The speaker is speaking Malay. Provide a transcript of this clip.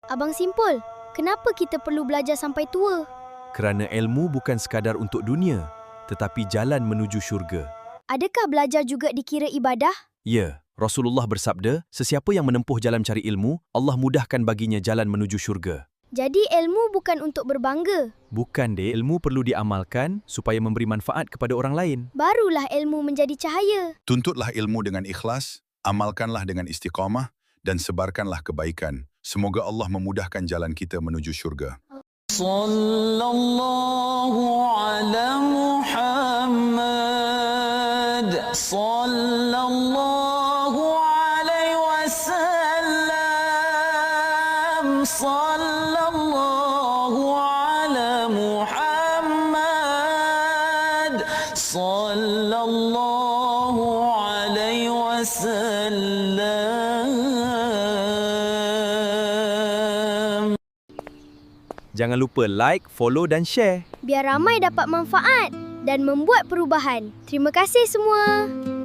Abang Simpul, kenapa kita perlu belajar sampai tua? Kerana ilmu bukan sekadar untuk dunia, tetapi jalan menuju syurga. Adakah belajar juga dikira ibadah? Ya, Rasulullah bersabda, sesiapa yang menempuh jalan cari ilmu, Allah mudahkan baginya jalan menuju syurga. Jadi ilmu bukan untuk berbangga. Bukan dek, ilmu perlu diamalkan supaya memberi manfaat kepada orang lain. Barulah ilmu menjadi cahaya. Tuntutlah ilmu dengan ikhlas, amalkanlah dengan istiqamah, dan sebarkanlah kebaikan. Semoga Allah memudahkan jalan kita menuju syurga. Sallallahu ala Muhammad. Sallallahu alaihi wasallam. Sallallahu ala Muhammad. Sallallahu alaihi wasallam. Jangan lupa like, follow dan share. Biar ramai dapat manfaat dan membuat perubahan. Terima kasih semua.